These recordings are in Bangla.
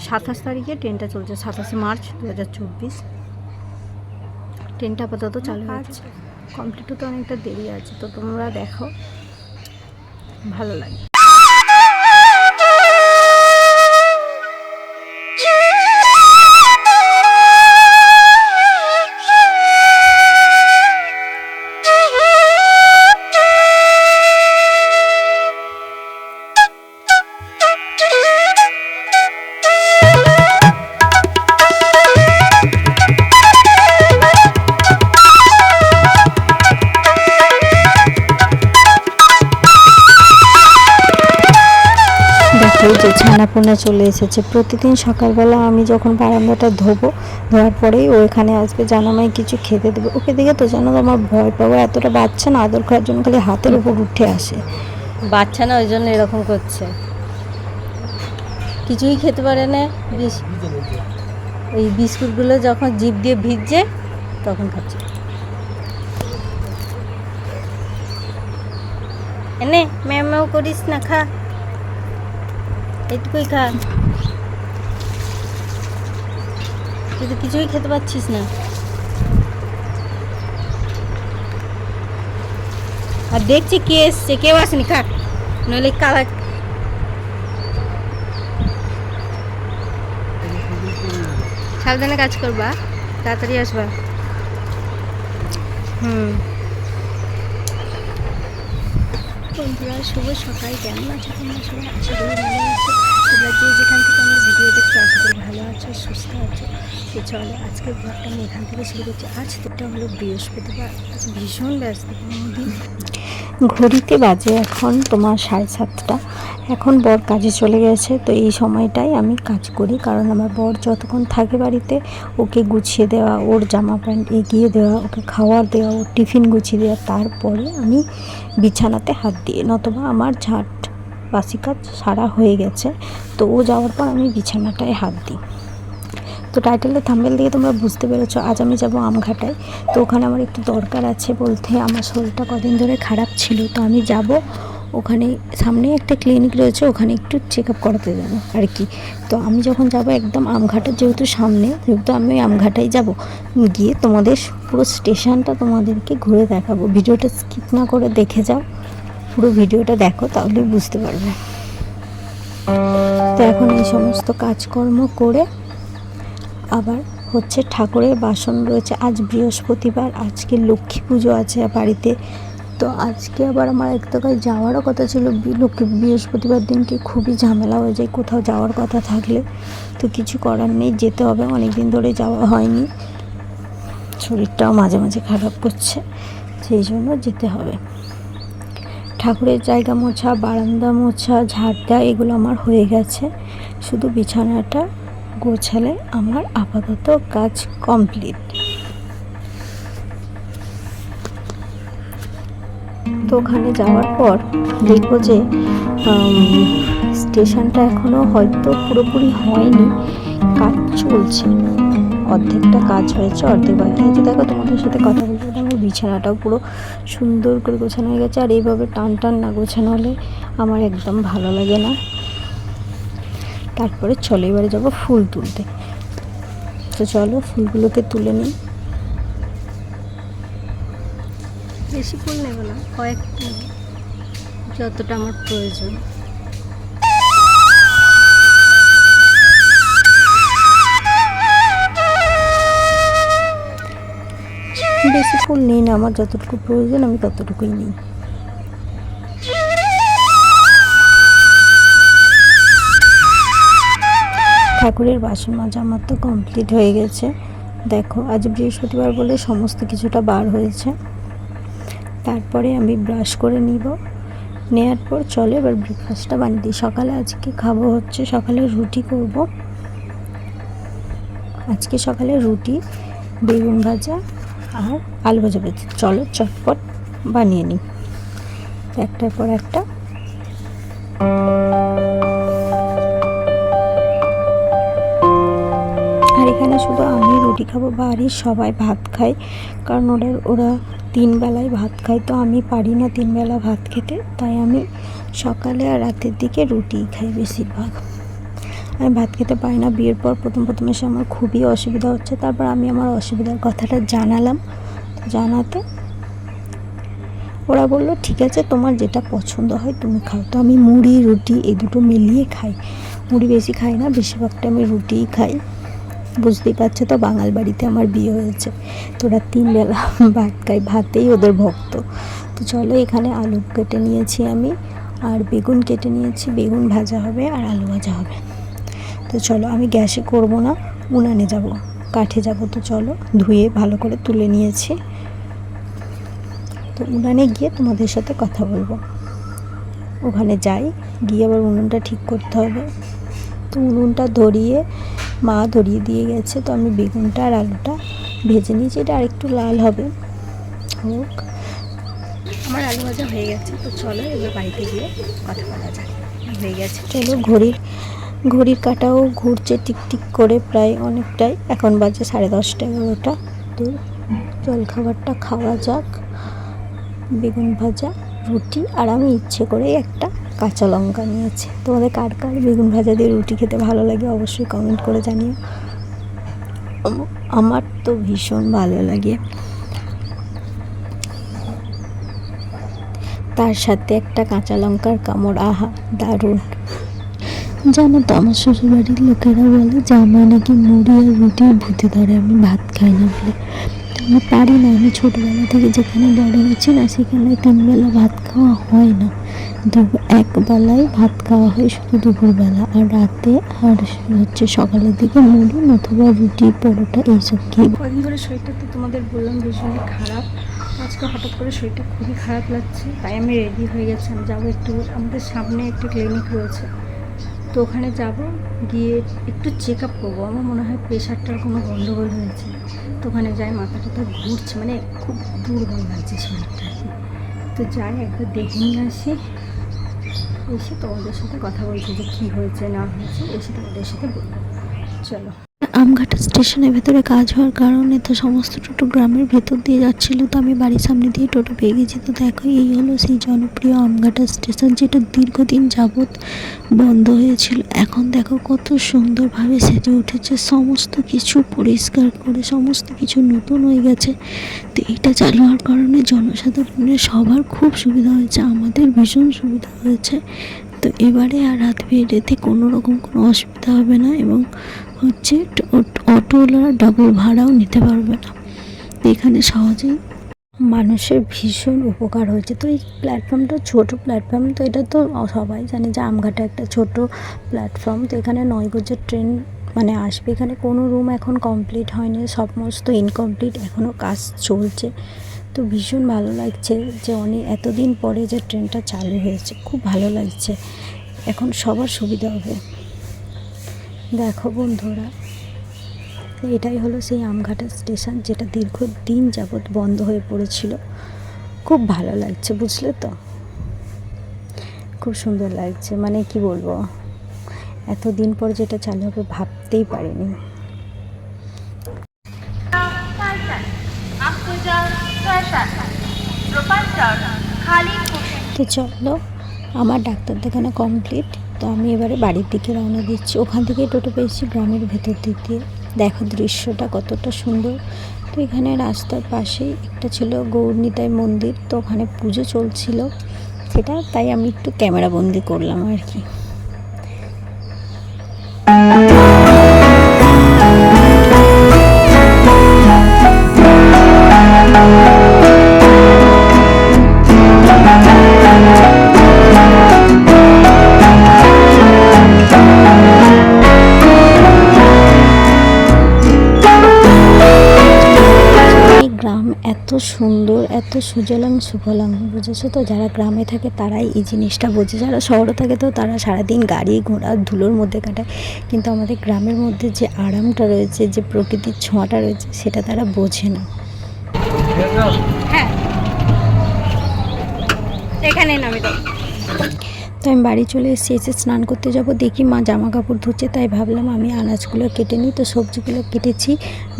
27 তারিখে ট্রেনটা চলছে, 27 মার্চ 2024 ট্রেনটা আপাতত চালু আছে। কমপ্লিট হতে অনেকটা দেরি আছে, তো তোমরা দেখো, ভালো লাগে। এই যে ছানাপোনা চলে এসেছে। প্রতিদিন সকালবেলা আমি যখন বারান্দাটা ধোয়ার পরেই ও এখানে আসবে, জানামাই কিছু খেতে দেবে। ওকে দেখে তো জানো আমার ভয় পাবো, এতটা বাচ্চা না, আদর করার জন্য খালি হাতের উপর উঠে আসে। বাচ্চা না, ওই জন্য এরকম করছে, কিছুই খেতে পারে না। ওই বিস্কুটগুলো যখন জিভ দিয়ে ভিজছে তখন খাচ্ছে। এনে ম্যাও ম্যাও করিস না, খা, এটুকুই খা। তুই তো কিছুই খেতে পাচ্ছিস না। আর দেখছি কে এসছে, কেউ আসেনি, খা, নইলে কালা। সাবধানে কাজ করবা, তাড়াতাড়ি আসবা। বন্ধুরা, শুভ সকাল। কেমন আছো তোমরা সবাই? আশা করি ভালো আছো। তোমরা যে যেখান থেকে আমার ভিডিও দেখছো, আশা করি ভালো আছো, সুস্থ আছো। তো চলো আজকের ব্লগটা আমি এখান থেকে শুরু করছি। আজ এটা হলো বৃহস্পতিবার। আজ ভীষণ ব্যস্ততম দিন। ঘড়িতে বাজে এখন তোমার 7:30। এখন বর কাজে চলে গেছে, তো এই সময়টাই আমি কাজ করি, কারণ আমার বর যতক্ষণ থাকে বাড়িতে ওকে গুছিয়ে দেওয়া, ওর জামা প্যান্ট এগিয়ে দেওয়া, ওকে খাওয়ার দেওয়া, ওর টিফিন গুছিয়ে দেওয়া, তারপরে আমি বিছানাতে হাত দিই, নতবা আমার ঝাঁট বাসি কাজ সারা হয়ে গেছে, তো ও যাওয়ার পর আমি বিছানাটায় হাত দিই। তো টাইটেলের থাম্বনেল দিয়ে তোমরা বুঝতে পেরেছো আজ আমি যাব আমঘাটায়। তো ওখানে আমার একটু দরকার আছে, বলতে আমার শরীরটা কদিন ধরে খারাপ ছিল, তো আমি যাব ওখানে। সামনে একটা ক্লিনিক রয়েছে, ওখানে একটু চেক আপ করাতে যাবো আর কি। তো আমি যখন যাব একদম আমঘাটার যেহেতু সামনে, যেহেতু আমি ওই আমঘাটায় যাব, গিয়ে তোমাদের পুরো স্টেশনটা তোমাদেরকে ঘুরে দেখাবো। ভিডিওটা স্কিপ না করে দেখে যাও, পুরো ভিডিওটা দেখো, তাহলে বুঝতে পারবে। তো এখন এই সমস্ত কাজকর্ম করে আবার হচ্ছে ঠাকুরের বাসন রয়েছে। আজ বৃহস্পতিবার, আজকে লক্ষ্মী পুজো আছে বাড়িতে। তো আজকে আবার আমার এক জায়গায় যাওয়ারও কথা ছিল। বৃহস্পতিবার দিনকে খুবই ঝামেলা হয়ে যায় কোথাও যাওয়ার কথা থাকলে, তো কিছু করার নেই, যেতে হবে। অনেক দিন ধরে যাওয়া হয়নি, শরীরটাও মাঝে মাঝে খারাপ করছে, সেই জন্য যেতে হবে। ঠাকুরের জায়গা মোছা, বারান্দা মোছা, ঝাড় দেওয়া এগুলো আমার হয়ে গেছে, শুধু বিছানাটা গোছালে আমার আপাতত কাজ কমপ্লিট। তো ওখানে যাওয়ার পর দেখবো যে স্টেশনটা এখনো হয়তো পুরোপুরি হয়নি, কাজ চলছে, অর্ধেকটা কাজ হয়েছে, অর্ধেক বাকি আছে। দেখো তোমাদের সাথে কথা বলতে আমার বিছানাটাও পুরো সুন্দর করে গোছানো হয়ে গেছে। আর এইভাবে টান টান না গোছানো হলে আমার একদম ভালো লাগে না। তারপরে চলো এবারে যাবো ফুল তুলতে। তো চলো ফুলগুলোকে তুলে নিই। বেশি ফুল নেব না, কয়েকটা, যতটা আমার প্রয়োজন। বেশি ফুল নিই না, আমার যতটুকু প্রয়োজন আমি ততটুকুই নিই। ঠাকুরের বাসন মাজা আমার তো কমপ্লিট হয়ে গেছে। দেখো আজ বৃহস্পতিবার বলে সমস্ত কিছুটা বার হয়েছে। তারপরে আমি ব্রাশ করে নেওয়ার পর চলে এবার ব্রেকফাস্টটা বানিয়ে দিই। সকালে আজকে খাবো হচ্ছে, সকালে রুটি করব। আজকে সকালে রুটি, বেগুন ভাজা আর আলু ভাজা। চলো চটপট বানিয়ে নিই একটার পর একটা। আর এখানে শুধু আমি রুটি খাবো, বাড়ির সবাই ভাত খায়, কারণ ওরা 3 বেলায় ভাত খায়, তো আমি পারি না 3 বেলা ভাত খেতে, তাই আমি সকালে আর রাতের দিকে রুটি খাই বেশিরভাগ। আমি ভাত খেতে পারি না। বিয়ের পর প্রথম এসে আমার খুবই অসুবিধা হচ্ছে। তারপর আমি আমার অসুবিধার কথাটা জানালাম, তো জানাতে ওরা বললো ঠিক আছে, তোমার যেটা পছন্দ হয় তুমি খাও। তো আমি মুড়ি রুটি এই দুটো মিলিয়ে খাই। মুড়ি বেশি খাই না, বেশিরভাগটা আমি রুটিই খাই। বুঝতেই পারছো তো, বাঙাল বাড়িতে আমার বিয়ে হয়েছে, তো ওরা 3 বেলা ভাত খাই, ভাতেই ওদের ভক্ত। তো চলো, এখানে আলু কেটে নিয়েছি আমি, আর বেগুন কেটে নিয়েছি। বেগুন ভাজা হবে আর আলু ভাজা হবে। তো চলো, আমি গ্যাসে করব না, উনানে যাব, কাঠে যাব। তো চলো, ধুয়ে ভালো করে তুলে নিয়েছি। তো উনানে গিয়ে তোমাদের সাথে কথা বলবো। ওখানে যাই, গিয়ে আবার উনুনটা ঠিক করতে হবে। তো উনুনটা মা ধরিয়ে দিয়ে গেছে। তো আমি বেগুনটা আর আলুটা ভেজে নিয়েছি, এটা আরেকটু লাল হবে, হোক। আমার আলু ভাজা হয়ে গেছে। তো চলো, এবার বাড়িতে গিয়ে কথা বলা যাক। হয়ে গেছে, চলো। ঘড়ির কাঁটাও ঘুরছে টিকটিক করে, প্রায় অনেকটাই। এখন বাজে 10:30 11টা। তো জলখাবারটা খাওয়া যাক। বেগুন ভাজা, রুটি, আর আমি ইচ্ছে করে একটা কাঁচা লঙ্কা নিয়েছি। তোমাদের কার কার বেগুন ভাজা দিয়ে রুটি খেতে ভালো লাগে অবশ্যই কমেন্ট করে জানিও। আমার তো ভীষণ ভালো লাগে। তার সাথে একটা কাঁচা লঙ্কার কামড়, আহা দারুণ। জানো তো, আমার শ্বশুরবাড়ির লোকেরা বলে যে আমার নাকি মুড়ি আর রুটি ভূতে ধরে, আমি ভাত খাই না বলে। আমি পারি না। আমি ছোটোবেলা থেকে যেখানে বড় হয়েছি না, সেখানে 3 বেলা ভাত খাওয়া হয় না। একবেলায় ভাত খাওয়া হয় শুধু দুপুরবেলা, আর রাতে আর হচ্ছে সকালের দিকে মুড়ি অথবা রুটি পরোটা এইসব খেয়ে। কদিন ধরে শরীরটা তো তোমাদের বললাম ভীষণই খারাপ। আজকে হঠাৎ করে শরীরটা খুবই খারাপ লাগছে, তাই আমি রেডি হয়ে গেছি। আমি যাবো একটু, আমাদের সামনে একটা ক্লিনিক রয়েছে, তো ওখানে যাব, গিয়ে একটু চেক আপ করবো। আমার মনে হয় প্রেশারটার কোনো গন্ডগোল হয়েছে। তো ওখানে যাই, মাথাটা ঘুরছে, মানে খুব দুর্বল লাগছে শরীরটা। তো যাই, একবার দেখে নিয়ে আসি। এসে তোমাদের সাথে কথা বলছি যে কী হয়েছে না হয়েছে, এসে তোমাদের সাথে বলবো। চলো। আমঘাটা স্টেশনের ভেতরে কাজ হওয়ার কারণে তো সমস্ত টোটো গ্রামের ভেতর দিয়ে যাচ্ছিলো। তো আমি বাড়ির সামনে দিয়ে টোটো পেয়ে গেছি। তো দেখো, এই হলো সেই জনপ্রিয় আমঘাটা স্টেশন, যেটা দীর্ঘদিন যাবৎ বন্ধ হয়েছিল। এখন দেখো কত সুন্দরভাবে সেজে উঠেছে, সমস্ত কিছু পরিষ্কার করে সমস্ত কিছু নতুন হয়ে গেছে। তো এটা চালু হওয়ার কারণে জনসাধারণের সবার খুব সুবিধা হয়েছে, আমাদের ভীষণ সুবিধা হয়েছে। তো এবারে আর রাত বিরেতে কোনো রকম কোনো অসুবিধা হবে না, এবং হচ্ছে অটোওয়ালারা ডাবল ভাড়াও নিতে পারবে না। এখানে সহজেই মানুষের ভীষণ উপকার হয়েছে। তো এই প্ল্যাটফর্মটা ছোট প্ল্যাটফর্ম, তো এটা তো সবাই জানে যে আমঘাটা একটা ছোট প্ল্যাটফর্ম। তো এখানে 9 বছর ট্রেন মানে আসবে। এখানে কোনো রুম এখন কমপ্লিট হয়নি, সমস্ত ইনকমপ্লিট, এখনও কাজ চলছে। তো ভীষণ ভালো লাগছে যে এতদিন পরে যে ট্রেনটা চালু হয়েছে, খুব ভালো লাগছে। এখন সবার সুবিধা হবে। দেখো বন্ধুরা, এটাই হলো সেই আমঘাটা স্টেশন, যেটা দীর্ঘদিন যাবৎ বন্ধ হয়ে পড়েছিল। খুব ভালো লাগছে, বুঝলে তো, খুব সুন্দর লাগছে। মানে কি বলবো, এতদিন পর যেটা চালু হবে ভাবতেই পারিনি। তো চলো, আমার ডাক্তার দেখানো কমপ্লিট। তো আমি এবারে বাড়ির দিকে রওনা দিচ্ছি। ওখান থেকে টোটো পেয়েছি গ্রামের ভেতর দিক দিয়ে। দেখো দৃশ্যটা কতটা সুন্দর। তো এখানে রাস্তার পাশেই একটা ছিল গৌরনিতাই মন্দির, তো ওখানে পুজো চলছিল সেটা, তাই আমি একটু ক্যামেরা বন্দি করলাম আর কি। এত সুন্দর, এত সুজলাং সুফলাং, বুঝেছো তো? যারা গ্রামে থাকে তারাই এই জিনিসটা বোঝে, যারা শহরে থাকে তো তারা সারাদিন গাড়ি ঘোড়া ধুলোর মধ্যে কাটায়। কিন্তু আমাদের গ্রামের মধ্যে যে আরামটা রয়েছে, যে প্রকৃতির ছোঁয়াটা রয়েছে, সেটা তারা বোঝে না। হ্যাঁ, এখানে নামে দাও। তো আমি বাড়ি চলে এসে স্নান করতে যাব, দেখি মা জামা কাপড় ধুচ্ছে, তাই ভাবলাম আমি আনাজগুলো কেটে নিই। তো সবজিগুলো কেটেছি,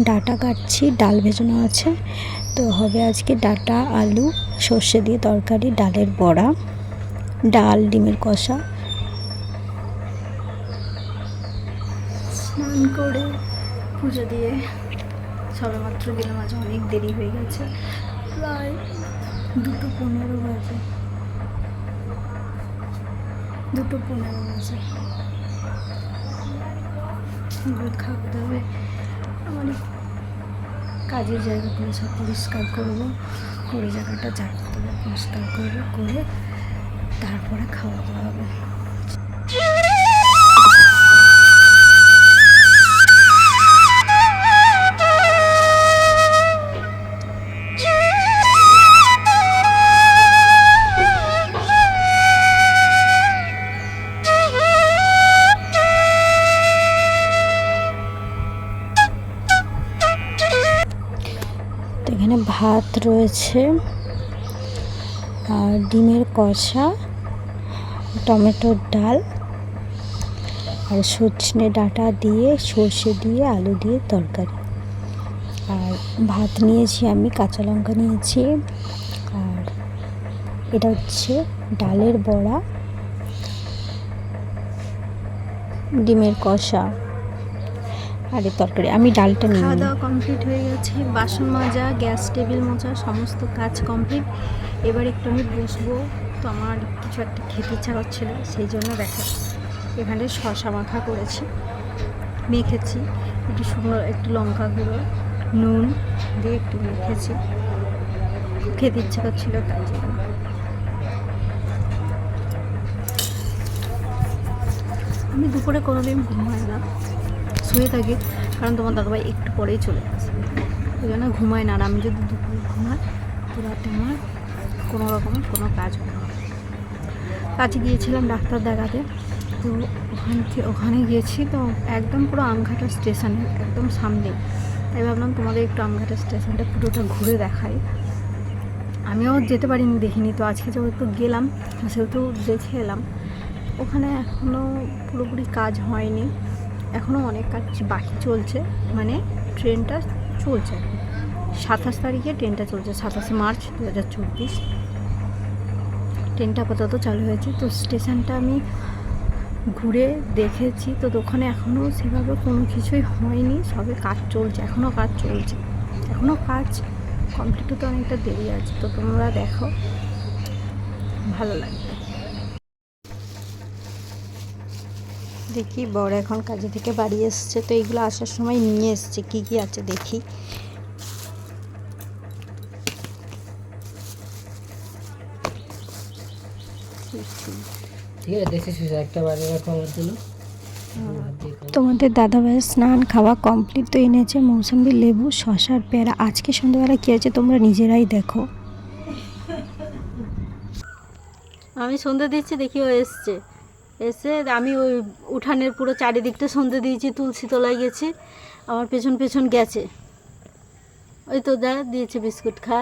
ডাঁটা কাটছি, ডাল ভেজানো আছে। তো হবে আজকে ডাঁটা আলু সর্ষে দিয়ে তরকারি, ডালের বড়া, ডাল ডিমের কষা। স্নান করে পুজো দিয়ে সবে মাত্র গেলাম। আজ অনেক দেরি হয়ে গেছে, প্রায় 2:15 বাজে, 2:15 বাজে। দুধ খাওয়াতে হবে। আমার কাজের জায়গাগুলো সব পরিষ্কার করবো, করে জায়গাটা ঝাড় দেবো, পরিষ্কার করবো, করে তারপরে খাওয়াতে হবে। এখানে ভাত রয়েছে আর ডিমের কষা, টমেটোর ডাল আর সজনে ডাঁটা দিয়ে, সর্ষে দিয়ে, আলু দিয়ে তরকারি। আর ভাত নিয়েছি আমি, কাঁচা লঙ্কা নিয়েছি। আর এটা হচ্ছে ডালের বড়া, ডিমের কষা আর এই তরকারি। আমি ডালটা নিই। খাওয়া দাওয়া কমপ্লিট হয়ে গেছে, বাসন মাজা, গ্যাস টেবিল মোছা, সমস্ত কাজ কমপ্লিট। এবার একটু আমি বসবো। তো আমার কিছু একটা খেতে ইচ্ছা করছিল, সেই জন্য দেখো এখানে শসা মাখা করেছি, মেখেছি একটু সুন্দর, একটু লঙ্কা গুঁড়ো, নুন দিয়ে একটু মেখেছি। খেতে ইচ্ছা করছিল তাই জন্য। আমি দুপুরে কোনোদিন ঘুমাই না, শুয়ে থাকি, কারণ তোমার দাদাভাই একটু পরেই চলে আসবে, ওই জন্য ঘুমাই না। আর আমি যদি দুপুরে ঘুমাই তো রাতে আমার কোনো রকম কোনো কাজ হয় না। কাছে গিয়েছিলাম ডাক্তার দেখাতে, তো ওখানে গিয়েছি, তো একদম পুরো আমঘাটা স্টেশনের একদম সামনে। তাই ভাবলাম তোমাদের একটু আমঘাটা স্টেশনটা পুরোটা ঘুরে দেখাই। আমিও যেতে পারিনি, দেখিনি, তো আজকে যেহেতু গেলাম সেহেতু দেখে এলাম। ওখানে এখনও পুরোপুরি কাজ হয়নি, এখনও অনেক কাজ বাকি চলছে। মানে ট্রেনটা চলছে, 27 তারিখে ট্রেনটা চলছে, 27 মার্চ 2024 ট্রেনটা আপাতত চালু হয়েছে। তো স্টেশনটা আমি ঘুরে দেখেছি, তো ওখানে এখনও সেভাবে কোনো কিছুই হয়নি, সবে কাজ চলছে, এখনও কাজ চলছে, এখনও কাজ কমপ্লিট হতে অনেকটা দেরি আছে। তো তোমরা দেখো, ভালো লাগবে। দেখি বড় এখন কাজে থেকে বাড়ি এসছে, তো এইগুলো আসার সময় নিয়ে এসছে, কি কি আছে দেখি। তোমাদের দাদাভাইয়ের স্নান খাওয়া কমপ্লিট, তো এনেছে মৌসুম্বি, লেবু, শশার পেয়ারা। আজকে সন্ধ্যাবেলা কী আছে তোমরা নিজেরাই দেখো। আমি সন্ধ্যে দিচ্ছি, দেখি ও এসছে, এসে আমি ওই উঠানের পুরো চারিদিকটা সন্ধ্যে দিয়েছি, তুলসী তলায় গেছি, আমার পেছন পেছন গেছে। ওই তো যা দিয়েছে বিস্কুট খা।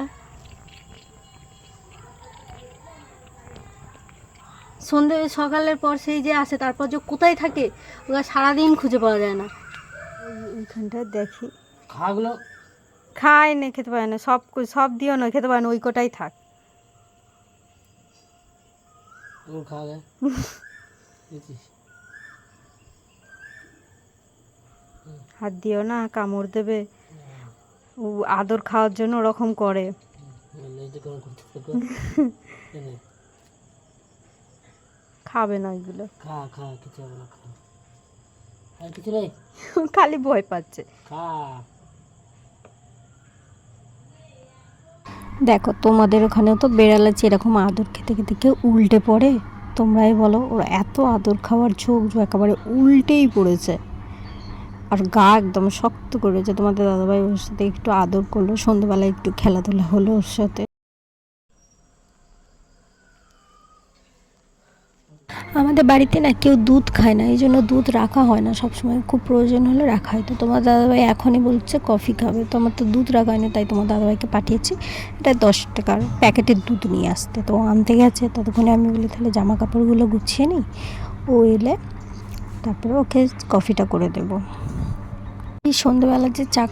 সন্ধ্যে সকালের পর সেই যে আসে, তারপর যে কোথায় থাকে ওরা সারাদিন খুঁজে পাওয়া যায় না। ওইখানটা দেখি খাগুলো খায় না, খেতে পারে না, সব দিও না, খেতে পারে না, ওই কটাই থাক। হাত দিও না, কামড় দেবে। ও আদর খাওয়ার জন্য ওরকম করে। খাবে না এগুলো, খালি ভয় পাচ্ছে। দেখো তোমাদের ওখানেও তো বেড়াল আছে, এরকম আদর খেতে খেতে কেউ উল্টে পড়ে? তোমরাই বলো। ওরা এত আদর খাওয়ার ঝোঁক যে একেবারে উল্টেই পড়েছে, আর গা একদম শক্ত করেছে। তোমাদের দাদাভাই ওর সাথে একটু আদর করলো, সন্ধ্যেবেলায় একটু খেলাধুলা হলো ওর সাথে। আমাদের বাড়িতে না কেউ দুধ খায় না, এই জন্য দুধ রাখা হয় না, সবসময় খুব প্রয়োজন হলে রাখা হয়। তো তোমার দাদাভাই এখনই বলছে কফি খাবে, তো আমার তো দুধ রাখা হয়নি, তাই তোমার দাদাভাইকে পাঠিয়েছি এটা 10 টাকার প্যাকেটের দুধ নিয়ে আসতে। তো আনতে গেছে, ততক্ষণে আমি বলি তাহলে জামা কাপড়গুলো গুছিয়ে নিই, ও এলে তারপরে ওকে কফিটা করে দেবো। এই সন্ধ্যেবেলা যে চা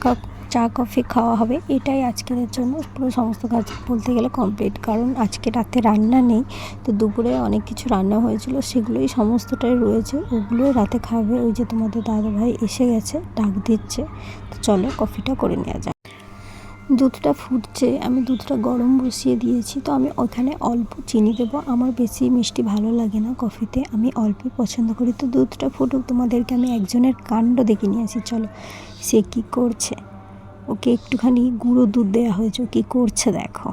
চা কফি খাওয়া হবে, এটাই আজকের জন্য পুরো সমস্ত কাজ বলতে গেলে কমপ্লিট। কারণ আজকে রাতে রান্না নেই, তো দুপুরে অনেক কিছু রান্না হয়েছিল সেগুলোই সমস্তটাই রয়েছে, ওগুলোই রাতে খাবে। ওই যে তোমাদের দাদাভাই এসে গেছে, ডাক দিচ্ছে, তো চলো কফিটা করে নেওয়া যায়। দুধটা ফুটছে, আমি দুধটা গরম বসিয়ে দিয়েছি। তো আমি ওখানে অল্প চিনি দেবো, আমার বেশি মিষ্টি ভালো লাগে না কফিতে, আমি অল্পই পছন্দ করি। তো দুধটা ফুটুক, তোমাদেরকে আমি একজনের কাণ্ড দেখে নিয়ে আসি। চলো সে কী করছে, ওকে একটুখানি গুঁড়ো দুধ দেওয়া হয়েছে, ও কী করছে দেখো।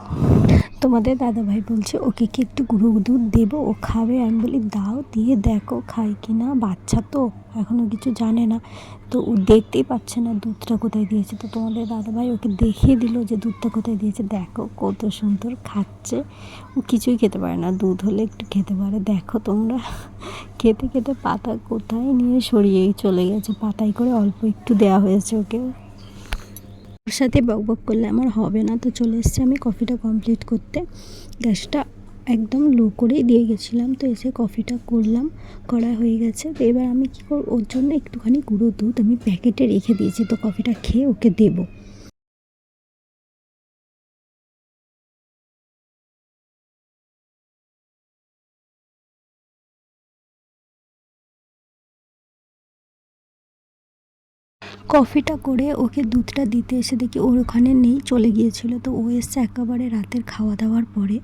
তোমাদের দাদাভাই বলছে ওকে কি একটু গুঁড়ো দুধ দেবো, ও খাবে? আমি বলি দাও, দিয়ে দেখো খায় কি না, বাচ্চা তো এখনও কিছু জানে না, তো ও দেখতেই পাচ্ছে না দুধটা কোথায় দিয়েছে। তো তোমাদের দাদাভাই ওকে দেখিয়ে দিল যে দুধটা কোথায় দিয়েছে, দেখো কত সুন্দর খাচ্ছে। ও কিছুই খেতে পারে না, দুধ হলে একটু খেতে পারে। দেখো তোমরা, খেতে খেতে পাতা কোথায় নিয়ে সরিয়েই চলে গেছে, পাতায় করে অল্প একটু দেওয়া হয়েছে ওকে। ওর সাথে বকবক করলে আমার হবে না, তো চলে এসেছি আমি কফিটা কমপ্লিট করতে। গ্যাসটা একদম লো করেই দিয়ে গেছিলাম, তো এসে কফিটা করলাম, করা হয়ে গেছে। তো এবার আমি কী করব, ওর জন্য একটুখানি গুঁড়ো দুধ আমি প্যাকেটে রেখে দিয়েছি, তো কফিটা খেয়ে ওকে দেবো। কফিটা করে ওকে দুধটা দিতে এসে দেখি ওর ওখানে নেই, চলে গিয়েছিল। তো ও এসছে একেবারে রাতের খাওয়া দাওয়ার পরে,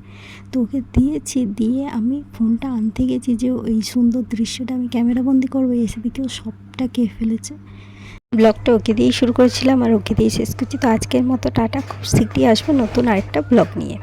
তো ওকে দিয়েছি। দিয়ে আমি ফোনটা আনতে গেছি যে এই সুন্দর দৃশ্যটা আমি ক্যামেরাবন্দি করবো, এসে দেখি ও সবটা খেয়ে ফেলেছে। ব্লগটা ওকে দিয়েই শুরু করেছিলাম আর ওকে দিয়েই শেষ করছি। তো আজকের মতো টাটা, খুব শীঘ্রই আসবো নতুন আরেকটা ব্লগ নিয়ে।